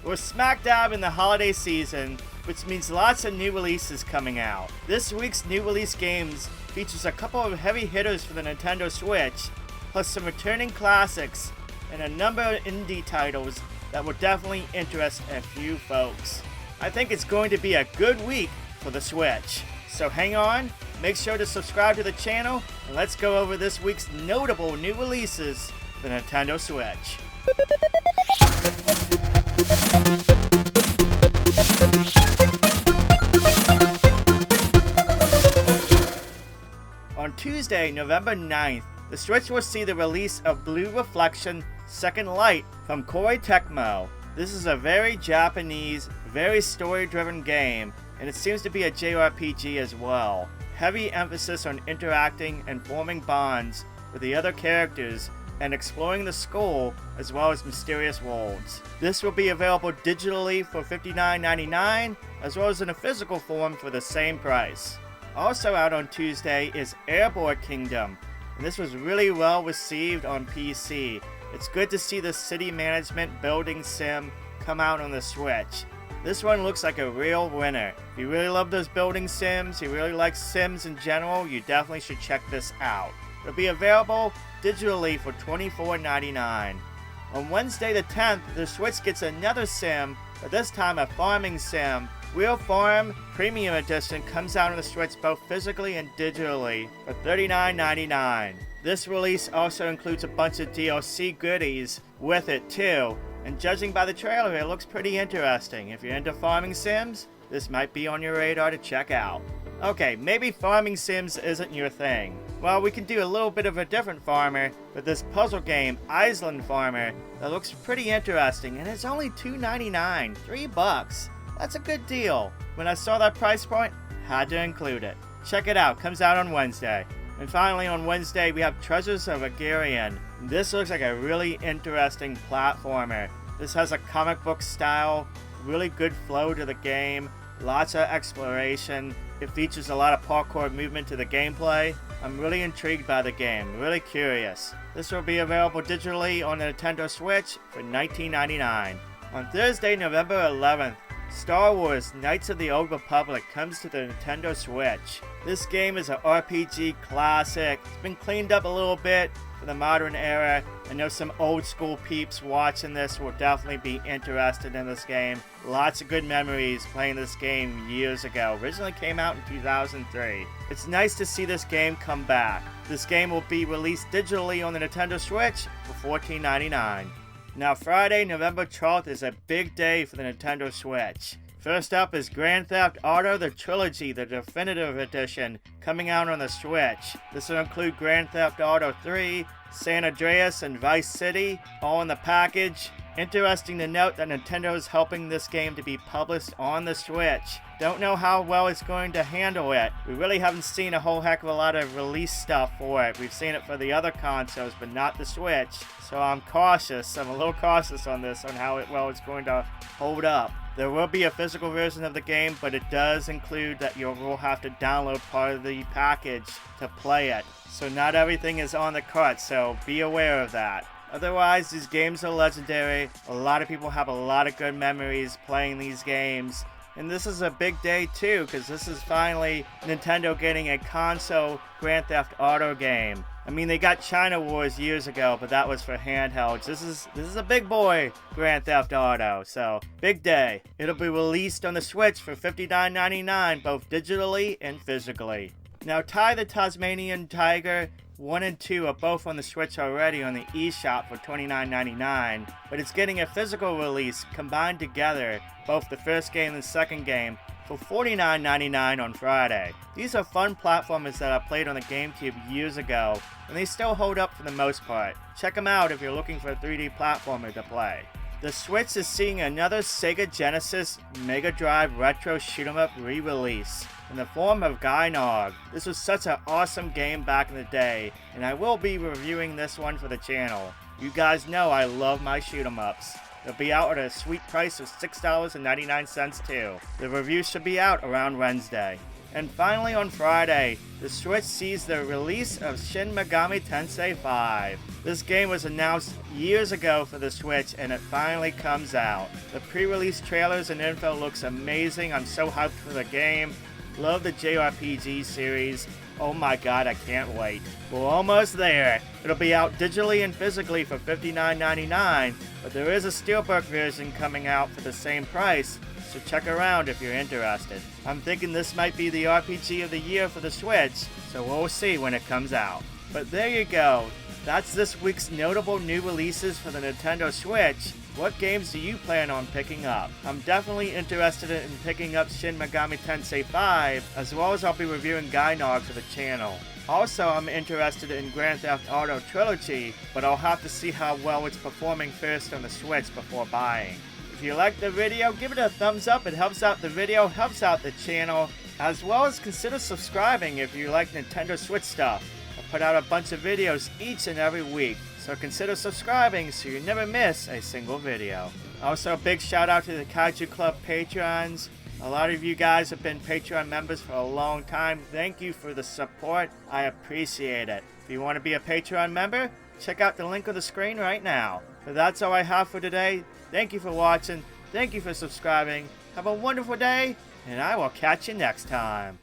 We're smack dab in the holiday season, which means lots of new releases coming out. This week's new release games features a couple of heavy hitters for the Nintendo Switch, plus some returning classics, and a number of indie titles that will definitely interest a few folks. I think it's going to be a good week for the Switch. So hang on, make sure to subscribe to the channel, and let's go over this week's notable new releases for the Nintendo Switch. On Tuesday, November 9th, the Switch will see the release of Blue Reflection Second Light from Koei Tecmo. This is a very Japanese, very story-driven game, and it seems to be a JRPG as well. Heavy emphasis on interacting and forming bonds with the other characters and exploring the school as well as mysterious worlds. This will be available digitally for $59.99 as well as in a physical form for the same price. Also out on Tuesday is Airborne Kingdom, and this was really well received on PC. It's good to see the city management building sim come out on the Switch. This one looks like a real winner. If you really love those building sims, you really like sims in general, you definitely should check this out. It'll be available digitally for $24.99. On Wednesday the 10th, the Switch gets another sim, but this time a farming sim. Real Farm Premium Edition comes out on the Switch both physically and digitally for $39.99. This release also includes a bunch of DLC goodies with it too, and judging by the trailer, it looks pretty interesting. If you're into farming sims, this might be on your radar to check out. Okay, maybe farming sims isn't your thing. Well, we can do a little bit of a different farmer with this puzzle game, Island Farmer, that looks pretty interesting, and it's only $2.99, $3. That's a good deal. When I saw that price point, had to include it. Check it out, comes out on Wednesday. And finally on Wednesday we have Treasures of Aegean. This looks like a really interesting platformer. This has a comic book style, really good flow to the game, lots of exploration. It features a lot of parkour movement to the gameplay. I'm really intrigued by the game, really curious. This will be available digitally on the Nintendo Switch for $19.99. On Thursday, November 11th, Star Wars Knights of the Old Republic comes to the Nintendo Switch. This game is an RPG classic. It's been cleaned up a little bit for the modern era. I know some old school peeps watching this will definitely be interested in this game. Lots of good memories playing this game years ago. Originally came out in 2003. It's nice to see this game come back. This game will be released digitally on the Nintendo Switch for $14.99. Now Friday, November 12th is a big day for the Nintendo Switch. First up is Grand Theft Auto The Trilogy, the definitive edition, coming out on the Switch. This will include Grand Theft Auto 3, San Andreas, and Vice City, all in the package. Interesting to note that Nintendo is helping this game to be published on the Switch. Don't know how well it's going to handle it. We really haven't seen a whole heck of a lot of release stuff for it. We've seen it for the other consoles, but not the Switch. So I'm cautious. I'm a little cautious on this, on how well it's going to hold up. There will be a physical version of the game, but it does include that you will have to download part of the package to play it. So not everything is on the cart, so be aware of that. Otherwise, these games are legendary. A lot of people have a lot of good memories playing these games. And this is a big day too, because this is finally Nintendo getting a console Grand Theft Auto game. I mean, they got China Wars years ago, but that was for handhelds. This is a big boy Grand Theft Auto, so big day. It'll be released on the Switch for $59.99, both digitally and physically. Now, Ty the Tasmanian Tiger 1 and 2 are both on the Switch already on the eShop for $29.99, but it's getting a physical release combined together, both the first game and the second game, for $49.99 on Friday. These are fun platformers that I played on the GameCube years ago, and they still hold up for the most part. Check them out if you're looking for a 3D platformer to play. The Switch is seeing another Sega Genesis Mega Drive retro shoot-'em-up re-release in the form of Gynoug. This was such an awesome game back in the day, and I will be reviewing this one for the channel. You guys know I love my shoot-'em-ups. They'll be out at a sweet price of $6.99 too. The review should be out around Wednesday. And finally on Friday, the Switch sees the release of Shin Megami Tensei 5. This game was announced years ago for the Switch and it finally comes out. The pre-release trailers and info looks amazing. I'm so hyped for the game. Love the JRPG series. Oh my god, I can't wait. We're almost there. It'll be out digitally and physically for $59.99, but there is a Steelbook version coming out for the same price, so check around if you're interested. I'm thinking this might be the RPG of the year for the Switch, so we'll see when it comes out. But there you go. That's this week's notable new releases for the Nintendo Switch. What games do you plan on picking up? I'm definitely interested in picking up Shin Megami Tensei 5, as well as I'll be reviewing Gynoug for the channel. Also, I'm interested in Grand Theft Auto Trilogy, but I'll have to see how well it's performing first on the Switch before buying. If you liked the video, give it a thumbs up. It helps out the video, helps out the channel, as well as consider subscribing if you like Nintendo Switch stuff. I put out a bunch of videos each and every week, so consider subscribing so you never miss a single video. Also, a big shout out to the Kaiju Club Patrons. A lot of you guys have been Patreon members for a long time. Thank you for the support. I appreciate it. If you want to be a Patreon member, check out the link on the screen right now. But that's all I have for today. Thank you for watching. Thank you for subscribing. Have a wonderful day, and I will catch you next time.